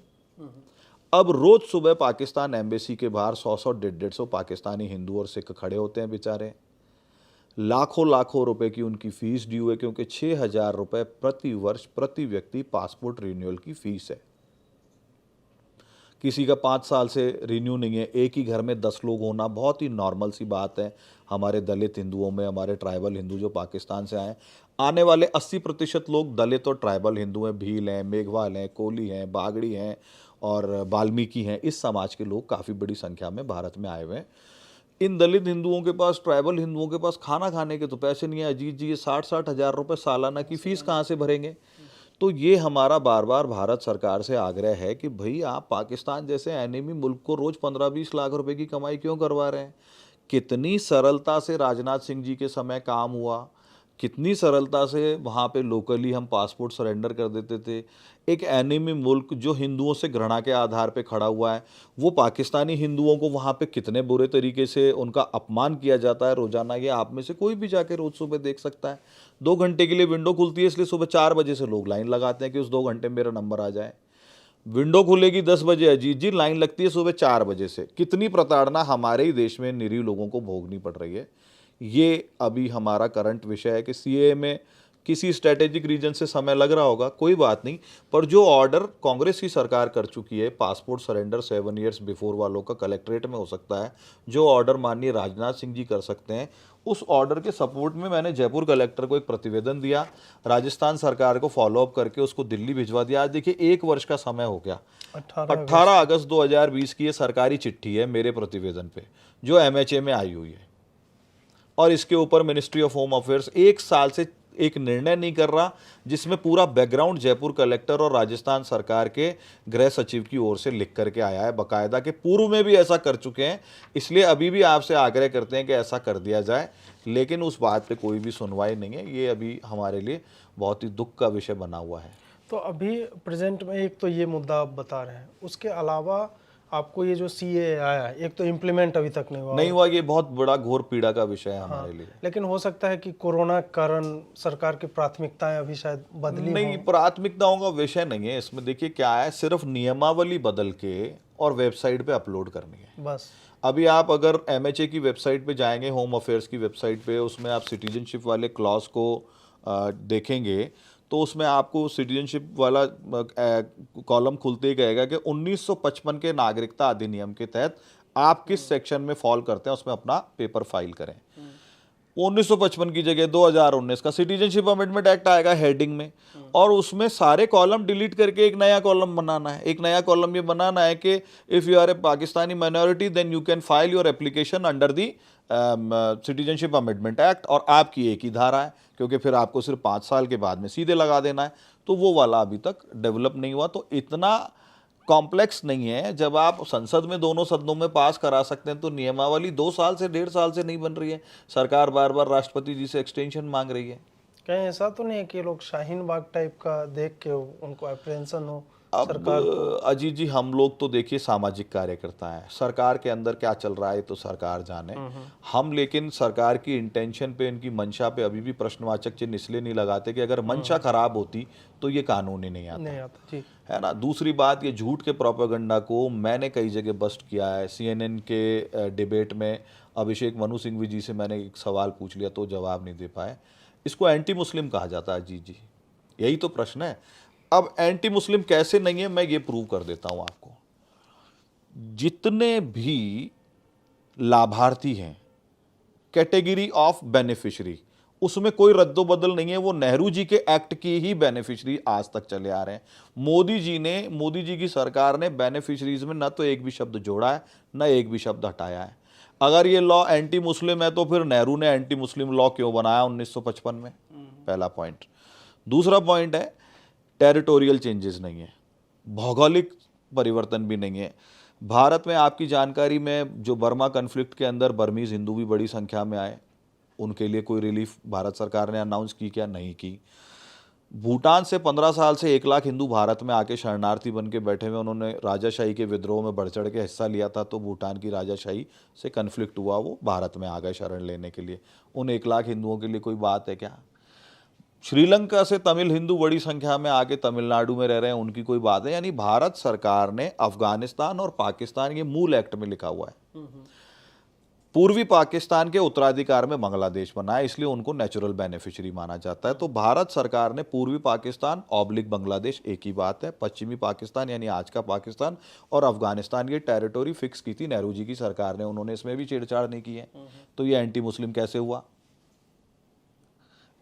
[SPEAKER 1] अब रोज सुबह पाकिस्तान एम्बेसी के बाहर 100-100, 150-150 पाकिस्तानी हिंदू और सिख खड़े होते हैं बेचारे। लाखों लाखों रुपए की उनकी फीस ड्यू है, क्योंकि 6,000 रुपये प्रति वर्ष प्रति व्यक्ति पासपोर्ट रिन्यूअल की फीस है। किसी का 5 साल से रिन्यू नहीं है। एक ही घर में 10 लोग होना बहुत ही नॉर्मल सी बात है हमारे दलित हिंदुओं में। हमारे ट्राइबल हिंदू जो पाकिस्तान से आए हैं, आने वाले 80% लोग दलित और ट्राइबल हिंदू हैं। भील हैं, मेघवाल हैं, कोली हैं, बागड़ी हैं और वाल्मीकि हैं। इस समाज के लोग काफ़ी बड़ी संख्या में भारत में आए हुए हैं। इन दलित हिंदुओं के पास, ट्राइबल हिंदुओं के पास खाना खाने के तो पैसे नहीं है। अजीत जी, ये 60-60 हज़ार रुपये सालाना की फ़ीस कहाँ से भरेंगे? तो ये हमारा बार बार भारत सरकार से आग्रह है कि भाई आप पाकिस्तान जैसे एनिमी मुल्क को रोज़ 15-20 लाख रुपए की कमाई क्यों करवा रहे हैं? कितनी सरलता से राजनाथ सिंह जी के समय काम हुआ, कितनी सरलता से वहाँ पे लोकली हम पासपोर्ट सरेंडर कर देते थे। एक एनिमी मुल्क जो हिंदुओं से घृणा के आधार पे खड़ा हुआ है, वो पाकिस्तानी हिंदुओं को वहाँ पे कितने बुरे तरीके से उनका अपमान किया जाता है रोज़ाना। ये आप में से कोई भी जाके रोज़ सुबह देख सकता है। 2 घंटे के लिए विंडो खुलती है, इसलिए सुबह 4 बजे से लोग लाइन लगाते हैं कि उस 2 घंटे में मेरा नंबर आ जाए। विंडो खुलेगी 10 बजे, अजीत जी लाइन लगती है सुबह 4 बजे से। कितनी प्रताड़ना हमारे ही देश में निरीह लोगों को भोगनी पड़ रही है। ये अभी हमारा करंट विषय है कि सीएए में किसी स्ट्रेटेजिक रीजन से समय लग रहा होगा, कोई बात नहीं, पर जो ऑर्डर कांग्रेस की सरकार कर चुकी है, पासपोर्ट सरेंडर 7 ईयर्स बिफोर वालों का कलेक्ट्रेट में हो सकता है, जो ऑर्डर माननीय राजनाथ सिंह जी कर सकते हैं, उस ऑर्डर के सपोर्ट में मैंने जयपुर कलेक्टर को एक प्रतिवेदन दिया। राजस्थान सरकार को फॉलोअप करके उसको दिल्ली भिजवा दिया। आज देखिए 1 वर्ष का समय हो गया। 18 अगस्त 2020 की ये सरकारी चिट्ठी है मेरे प्रतिवेदन पे, जो एमएचए में आई हुई है, और इसके ऊपर मिनिस्ट्री ऑफ होम अफेयर्स 1 साल से एक निर्णय नहीं कर रहा, जिसमें पूरा बैकग्राउंड जयपुर कलेक्टर और राजस्थान सरकार के गृह सचिव की ओर से लिख करके आया है बाकायदा, के पूर्व में भी ऐसा कर चुके हैं। इसलिए अभी भी आपसे आग्रह करते हैं कि ऐसा कर दिया जाए, लेकिन उस बात पे कोई भी सुनवाई नहीं है। ये अभी हमारे लिए बहुत ही दुख का विषय बना हुआ है।
[SPEAKER 2] तो अभी प्रेजेंट में एक तो ये मुद्दा आप बता रहे हैं, उसके अलावा आपको ये जो सीए आया है, एक तो इम्प्लीमेंट अभी तक नहीं हुआ।
[SPEAKER 1] ये बहुत बड़ा घोर पीड़ा का विषय है हमारे लिए।
[SPEAKER 2] लेकिन हो सकता है कि कोरोना के कारण सरकार की प्राथमिकताएं अभी शायद बदली
[SPEAKER 1] नहीं, प्राथमिकताओं का विषय नहीं है इसमें। देखिए क्या है, सिर्फ नियमावली बदल के और वेबसाइट पे अपलोड करनी है
[SPEAKER 2] बस।
[SPEAKER 1] अभी आप अगर एमएचए की वेबसाइट पे जाएंगे, होम अफेयर्स की वेबसाइट पे, उसमें आप सिटीजनशिप वाले क्लॉज को देखेंगे तो उसमें आपको सिटीजनशिप वाला कॉलम खुलते ही कहेगा कि 1955 के नागरिकता अधिनियम के तहत आप किस सेक्शन में फॉल करते हैं, उसमें अपना पेपर फाइल करें। 1955 की जगह 2019 का सिटीजनशिप अमेंडमेंट एक्ट आएगा हेडिंग में, और उसमें सारे कॉलम डिलीट करके एक नया कॉलम बनाना है। एक नया कॉलम ये बनाना है कि if you are a Pakistani minority then you can file your application under the citizenship amendment act, और आपकी एक ही धारा है, क्योंकि फिर आपको सिर्फ 5 साल के बाद में सीधे लगा देना है। तो वो वाला अभी तक डेवलप नहीं हुआ। तो इतना कॉम्प्लेक्स नहीं है। जब आप संसद में दोनों सदनों में पास करा सकते हैं, तो नियमावली 2 साल से 1.5 साल से नहीं बन रही है। सरकार बार बार राष्ट्रपति जी से एक्सटेंशन मांग रही है।
[SPEAKER 2] कहीं ऐसा तो नहीं है कि लोग शाहीन बाग टाइप का देख के उनको अप्रेंशन हो?
[SPEAKER 1] अब अजीत जी, हम लोग तो देखिए सामाजिक कार्यकर्ता हैं। सरकार के अंदर क्या चल रहा है तो सरकार जाने। हम लेकिन सरकार की इंटेंशन पे, इनकी मंशा पे अभी भी प्रश्नवाचक चिन्ह इसलिए नहीं लगाते कि अगर मंशा खराब होती तो ये कानून ही नहीं आता
[SPEAKER 2] जी।
[SPEAKER 1] है ना। दूसरी बात, ये झूठ के प्रोपेगेंडा को मैंने कई जगह बस्ट किया है। CNN के डिबेट में अभिषेक मनु सिंघवी जी से मैंने एक सवाल पूछ लिया तो जवाब नहीं दे पाए। इसको एंटी मुस्लिम कहा जाता है अजीत जी, यही तो प्रश्न है। अब एंटी मुस्लिम कैसे नहीं है, मैं ये प्रूव कर देता हूं आपको। जितने भी लाभार्थी हैं कैटेगरी ऑफ बेनिफिशियरी, उसमें कोई रद्दोबदल नहीं है। वो नेहरू जी के एक्ट की ही बेनिफिशियरी आज तक चले आ रहे हैं। मोदी जी की सरकार ने बेनिफिशरीज में न तो एक भी शब्द जोड़ा है, न एक भी शब्द हटाया है। अगर ये लॉ एंटी मुस्लिम है तो फिर नेहरू ने एंटी मुस्लिम लॉ क्यों बनाया 1955 में? पहला पॉइंट। दूसरा पॉइंट है, टेरिटोरियल चेंजेस नहीं है, भौगोलिक परिवर्तन भी नहीं है। भारत में आपकी जानकारी में जो बर्मा कन्फ्लिक्ट के अंदर बर्मीज हिंदू भी बड़ी संख्या में आए, उनके लिए कोई रिलीफ भारत सरकार ने अनाउंस की क्या? नहीं की। भूटान से 15 साल से 1 लाख हिंदू भारत में आके शरणार्थी बन के बैठे हुए, उन्होंने राजाशाही के विद्रोह में बढ़ चढ़ के हिस्सा लिया था, तो भूटान की राजाशाही से कन्फ्लिक्ट हुआ, वो भारत में आ गए शरण लेने के लिए। उन 1 लाख हिंदुओं के लिए कोई बात है क्या? श्रीलंका से तमिल हिंदू बड़ी संख्या में आके तमिलनाडु में रह रहे हैं, उनकी कोई बात है? यानी भारत सरकार ने अफगानिस्तान और पाकिस्तान, ये मूल एक्ट में लिखा हुआ है, पूर्वी पाकिस्तान के उत्तराधिकार में बांग्लादेश बना है, इसलिए उनको नेचुरल बेनिफिशियरी माना जाता है। तो भारत सरकार ने पूर्वी पाकिस्तान ऑब्लिक बांग्लादेश एक ही बात है, पश्चिमी पाकिस्तान यानी आज का पाकिस्तान और अफगानिस्तान की टेरिटोरी फिक्स की थी नेहरू जी की सरकार ने, उन्होंने इसमें भी छेड़छाड़ नहीं की है। तो ये एंटी मुस्लिम कैसे हुआ,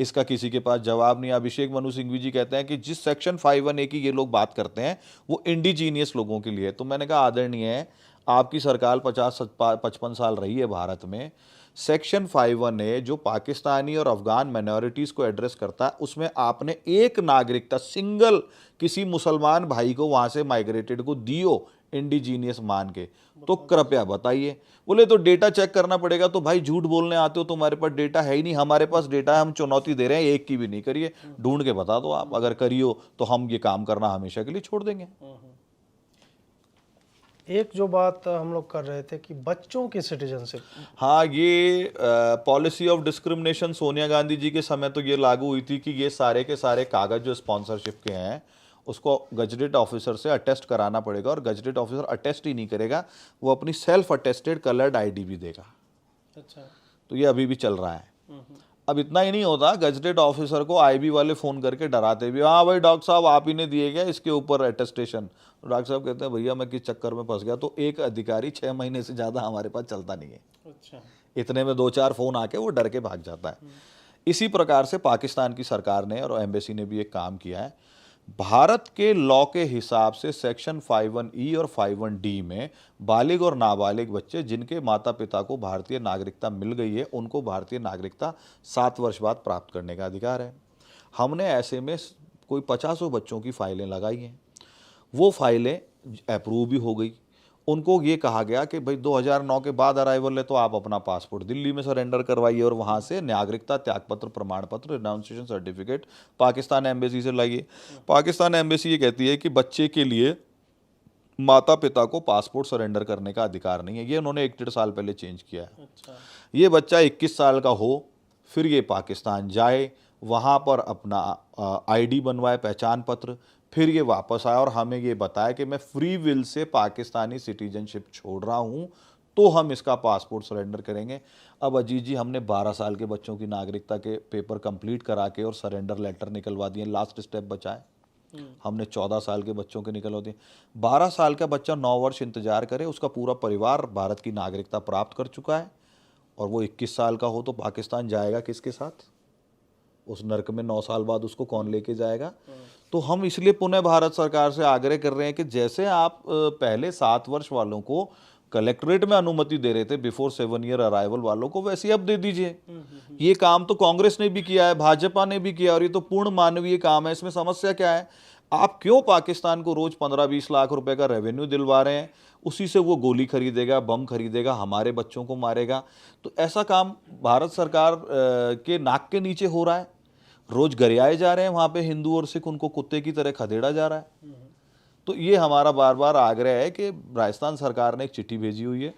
[SPEAKER 1] इसका किसी के पास जवाब नहीं। अभिषेक मनु सिंघवी जी कहते हैं कि जिस सेक्शन 5(1)(a) की ये लोग बात करते हैं वो इंडिजीनियस लोगों के लिए है। तो मैंने कहा आदरणीय है, आपकी सरकार 50-55 साल रही है भारत में, सेक्शन 5(1)(a) जो पाकिस्तानी और अफगान माइनॉरिटीज़ को एड्रेस करता है, उसमें आपने एक नागरिकता सिंगल किसी मुसलमान भाई को वहाँ से माइग्रेटेड को दियो इंडिजीनियस मान के, तो कृपया बताइए। बोले तो डेटा चेक करना पड़ेगा। तो भाई झूठ बोलने आते हो, तुम्हारे पास डेटा है ही नहीं, हमारे पास डेटा है, हम चुनौती दे रहे हैं, एक की भी नहीं करिए, ढूंढ के बता दो आप, अगर करियो तो हम ये काम करना हमेशा के लिए छोड़ देंगे।
[SPEAKER 2] एक जो बात हम लोग कर रहे थे कि बच्चों की सिटीजनशिप,
[SPEAKER 1] हाँ, ये policy of discrimination Sonia Gandhi ji के समय तो ये लागू हुई थी कि ये सारे के सारे कागज जो स्पॉन्सरशिप के हैं उसको गजटेड ऑफिसर से अटेस्ट कराना पड़ेगा, और गजटेड ऑफिसर अटेस्ट ही नहीं करेगा, वो अपनी सेल्फ अटेस्टेड कलर्ड आईडी भी देगा।
[SPEAKER 2] अच्छा,
[SPEAKER 1] तो ये अभी भी चल रहा है। अब इतना ही नहीं होता, गजटेड ऑफिसर को आईबी वाले फ़ोन करके डराते भी, हाँ भाई डॉक्टर साहब आप ही ने दिए गया इसके ऊपर अटेस्टेशन। डॉक्टर साहब कहते हैं भैया मैं किस चक्कर में फंस गया। तो एक अधिकारी 6 महीने से ज़्यादा हमारे पास चलता नहीं है।
[SPEAKER 2] अच्छा,
[SPEAKER 1] इतने में 2-4 फ़ोन आके वो डर के भाग जाता है। इसी प्रकार से पाकिस्तान की सरकार ने और एम्बेसी ने भी एक काम किया है। भारत के लॉ के हिसाब से सेक्शन 5(1)(e) और 5(1)(d) में बालिग और नाबालिग बच्चे जिनके माता पिता को भारतीय नागरिकता मिल गई है, उनको भारतीय नागरिकता 7 वर्ष बाद प्राप्त करने का अधिकार है। हमने ऐसे में कोई 50 बच्चों की फाइलें लगाई हैं, वो फाइलें अप्रूव भी हो गई। उनको ये कहा गया कि भाई 2009 के बाद अराइवल है तो आप अपना पासपोर्ट दिल्ली में सरेंडर करवाइए और वहाँ से नागरिकता त्यागपत्र, प्रमाण पत्र, रिनाउंसिएशन सर्टिफिकेट पाकिस्तान एम्बेसी से लाइए। पाकिस्तान एम्बेसी ये कहती है कि बच्चे के लिए माता पिता को पासपोर्ट सरेंडर करने का अधिकार नहीं है। ये उन्होंने 1-1.5 साल पहले चेंज किया है।
[SPEAKER 2] अच्छा,
[SPEAKER 1] ये बच्चा 21 साल का हो, फिर ये पाकिस्तान जाए, वहाँ पर अपना आईडी बनवाए, पहचान पत्र, फिर ये वापस आया और हमें ये बताया कि मैं free will say Pakistani citizenship छोड़ रहा हूँ, तो हम इसका पासपोर्ट सरेंडर करेंगे। अब अजीत जी, हमने 12 साल के बच्चों की नागरिकता के पेपर कंप्लीट करा के और सरेंडर लेटर निकलवा दिए, लास्ट स्टेप बचा है। हमने 14 साल के बच्चों के निकलवा दिए। 12 साल का बच्चा 9 वर्ष इंतजार करे, उसका पूरा परिवार भारत की नागरिकता प्राप्त कर चुका है, और वो 21 साल का हो तो पाकिस्तान जाएगा किसके साथ? उस नर्क में 9 साल बाद उसको कौन लेके जाएगा? तो हम इसलिए पुनः भारत सरकार से आग्रह कर रहे हैं कि जैसे आप पहले 7 वर्ष वालों को कलेक्ट्रेट में अनुमति दे रहे थे बिफोर 7 ईयर अराइवल वालों को, वैसे अब दे दीजिए। ये काम तो कांग्रेस ने भी किया है, भाजपा ने भी किया, और ये तो पूर्ण मानवीय काम है। इसमें समस्या क्या है? आप क्यों पाकिस्तान को रोज 15-20 लाख रुपए का रेवेन्यू दिलवा रहे हैं? उसी से वो गोली खरीदेगा, बम खरीदेगा, हमारे बच्चों को मारेगा। तो ऐसा काम भारत सरकार के नाक के नीचे हो रहा है। रोज गरियाए जा रहे हैं वहाँ पे हिंदू और सिख, उनको कुत्ते की तरह खदेड़ा जा रहा है। तो ये हमारा बार बार आग्रह है कि राजस्थान सरकार ने एक चिट्ठी भेजी हुई है,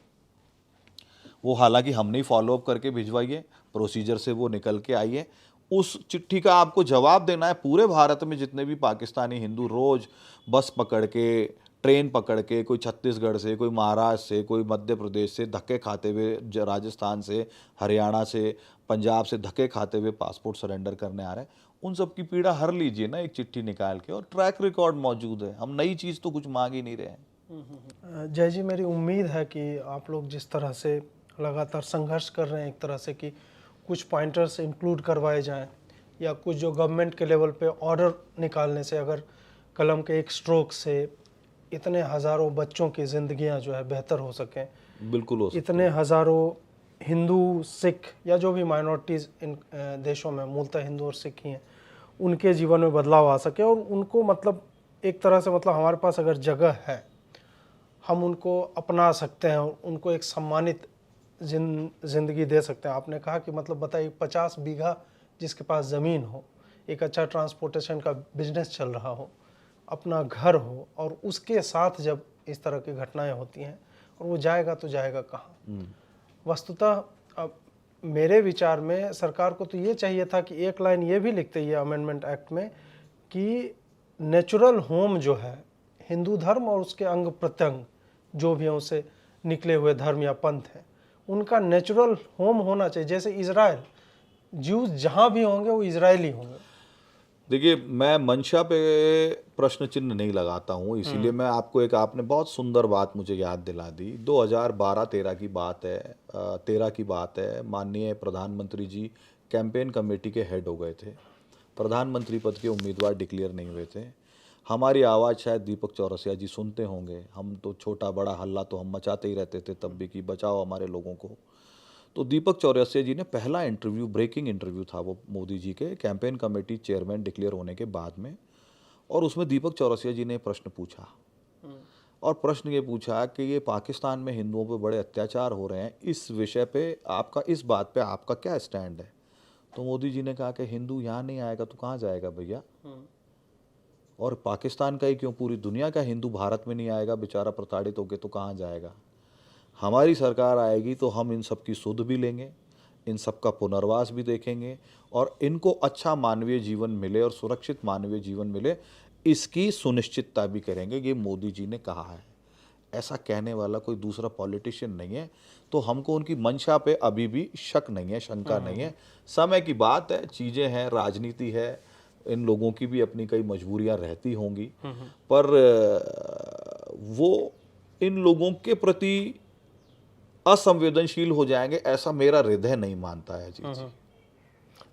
[SPEAKER 1] वो हालांकि हमने ही फॉलोअप करके भिजवाई है, प्रोसीजर से वो निकल के आई है। उस चिट्ठी का आपको जवाब देना है। पूरे भारत में जितने भी पाकिस्तानी हिंदू रोज बस पकड़ के, ट्रेन पकड़ के, कोई छत्तीसगढ़ से, कोई महाराष्ट्र से, कोई मध्य प्रदेश से धक्के खाते हुए, राजस्थान से, हरियाणा से, पंजाब से धक्के खाते हुए पासपोर्ट सरेंडर करने आ रहे हैं, उन सब की पीड़ा हर लीजिए ना एक चिट्ठी निकाल के, और ट्रैक रिकॉर्ड मौजूद है। हम नई चीज़ तो कुछ मांग ही नहीं रहे हैं।
[SPEAKER 2] जय जी, मेरी उम्मीद है कि आप लोग जिस तरह से लगातार संघर्ष कर रहे हैं एक तरह से, कि कुछ पॉइंटर्स इंक्लूड करवाए जाएं, या कुछ जो गवर्नमेंट के लेवल पे ऑर्डर निकालने से अगर कलम के एक स्ट्रोक से इतने हज़ारों बच्चों की ज़िंदगियां जो है बेहतर हो सकें,
[SPEAKER 1] बिल्कुल हो सकता
[SPEAKER 2] इतने हज़ारों हिंदू, सिख या जो भी माइनॉरिटीज़ इन देशों में मूलतः हिंदू और सिख ही हैं, उनके जीवन में बदलाव आ सके, और उनको मतलब एक तरह से मतलब हमारे पास अगर जगह है, हम उनको अपना सकते हैं, उनको एक सम्मानित ज़िंदगी दे सकते हैं। आपने कहा कि मतलब बताइए 50 बीघा जिसके पास ज़मीन हो, एक अच्छा ट्रांसपोर्टेशन का बिजनेस चल रहा हो, अपना घर हो, और उसके साथ जब इस तरह की घटनाएं होती हैं, और वो जाएगा तो जाएगा कहाँ? वस्तुतः अब मेरे विचार में सरकार को तो ये चाहिए था कि एक लाइन ये भी लिखते ये अमेंडमेंट एक्ट में कि नेचुरल होम जो है, हिंदू धर्म और उसके अंग प्रत्यंग जो भी हैं, उससे निकले हुए धर्म या पंथ हैं, उनका नेचुरल होम होना चाहिए। जैसे इजराइल, ज्यूज जहाँ भी होंगे वो इजरायली होंगे।
[SPEAKER 1] देखिए, मैं मंशा पे प्रश्न चिन्ह नहीं लगाता हूँ, इसीलिए मैं आपको आपने बहुत सुंदर बात मुझे याद दिला दी। 2012-13 की बात है, 13 की बात है। माननीय प्रधानमंत्री जी कैंपेन कमेटी के हेड हो गए थे, प्रधानमंत्री पद के उम्मीदवार डिक्लेयर नहीं हुए थे। हमारी आवाज़ शायद दीपक चौरसिया जी सुनते होंगे, हम तो छोटा बड़ा हल्ला तो हम मचाते ही रहते थे तब भी, कि बचाओ हमारे लोगों को। तो दीपक चौरसिया जी ने पहला इंटरव्यू, ब्रेकिंग इंटरव्यू था वो मोदी जी के कैंपेन कमेटी चेयरमैन डिक्लेयर होने के बाद में, और उसमें दीपक चौरसिया जी ने प्रश्न पूछा, और प्रश्न ये पूछा कि ये पाकिस्तान में हिंदुओं पे बड़े अत्याचार हो रहे हैं, इस विषय पे आपका, इस बात पे आपका क्या स्टैंड है। तो मोदी जी ने कहा कि हिंदू यहाँ नहीं आएगा तो कहाँ जाएगा भैया, और पाकिस्तान का ही क्यों, पूरी दुनिया का हिंदू भारत में नहीं आएगा बेचारा प्रताड़ित होकर तो कहाँ जाएगा। हमारी सरकार आएगी तो हम इन सब की सुध भी लेंगे, इन सब का पुनर्वास भी देखेंगे, और इनको अच्छा मानवीय जीवन मिले और सुरक्षित मानवीय जीवन मिले, इसकी सुनिश्चितता भी करेंगे। ये मोदी जी ने कहा है। ऐसा कहने वाला कोई दूसरा पॉलिटिशियन नहीं है, तो हमको उनकी मंशा पे अभी भी शक नहीं है, शंका नहीं है। समय की बात है, चीज़ें हैं, राजनीति है, इन लोगों की भी अपनी कई मजबूरियां रहती होंगी, पर वो इन लोगों के प्रति असंवेदनशील हो जाएंगे ऐसा मेरा हृदय नहीं मानता है। जी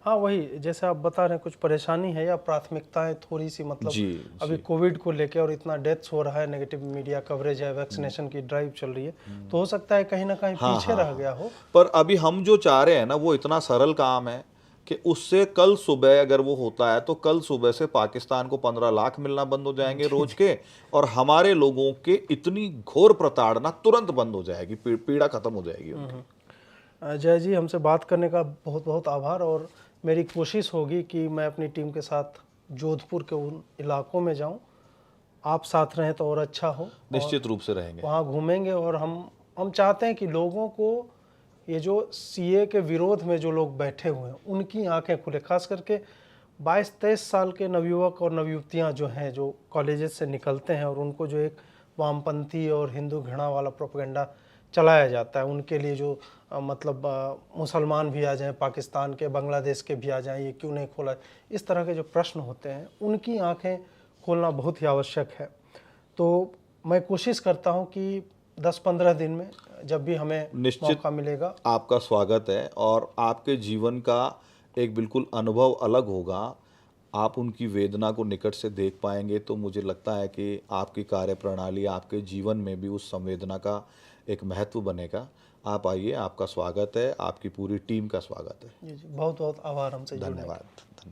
[SPEAKER 2] हाँ, वही जैसे आप बता रहे हैं, कुछ परेशानी है या प्राथमिकताएं थोड़ी सी, मतलब
[SPEAKER 1] जी
[SPEAKER 2] अभी कोविड को लेके और इतना डेथ्स हो रहा है, नेगेटिव मीडिया कवरेज है, वैक्सीनेशन की ड्राइव चल रही है, तो हो सकता है कहीं ना कहीं पीछे रह गया हो।
[SPEAKER 1] पर अभी हम जो चाह रहे हैं ना, वो इतना सरल काम है कि उससे कल सुबह अगर वो होता है तो कल सुबह से पाकिस्तान को 15 लाख मिलना बंद हो जाएंगे रोज के, और हमारे लोगों के इतनी घोर प्रताड़ना तुरंत बंद हो जाएगी, पीड़ा खत्म हो जाएगी उनकी।
[SPEAKER 2] जय जी, हमसे बात करने का बहुत बहुत आभार, और मेरी कोशिश होगी कि मैं अपनी टीम के साथ जोधपुर के उन इलाकों में जाऊं, आप साथ रहें तो और अच्छा हो।
[SPEAKER 1] निश्चित रूप से रहेंगे,
[SPEAKER 2] वहाँ घूमेंगे, और हम चाहते हैं कि लोगों को ये जो सीए के विरोध में जो लोग बैठे हुए हैं उनकी आंखें खुले, खास करके 22-23 साल के नवयुवक और नवयुवतियां जो हैं, जो कॉलेजेस से निकलते हैं, और उनको जो एक वामपंथी और हिंदू घृणा वाला प्रोपेगेंडा चलाया जाता है, उनके लिए जो मतलब मुसलमान भी आ जाएं, पाकिस्तान के, बांग्लादेश के भी आ जाएं, ये क्यों नहीं खोला, इस तरह के जो प्रश्न होते हैं उनकी आंखें खोलना बहुत ही आवश्यक है। तो मैं कोशिश करता हूं कि 10-15 दिन में जब भी हमें मौका मिलेगा,
[SPEAKER 1] आपका स्वागत है, और आपके जीवन का एक बिल्कुल अनुभव अलग होगा। आप उनकी वेदना को निकट से देख पाएंगे, तो मुझे लगता है कि आपकी कार्यप्रणाली, आपके जीवन में भी उस संवेदना का एक महत्व बनेगा। आप आइए, आपका स्वागत है, आपकी पूरी टीम का स्वागत है।
[SPEAKER 2] जी जी, बहुत बहुत आभार हमसे जुड़ने का।
[SPEAKER 1] धन्यवाद।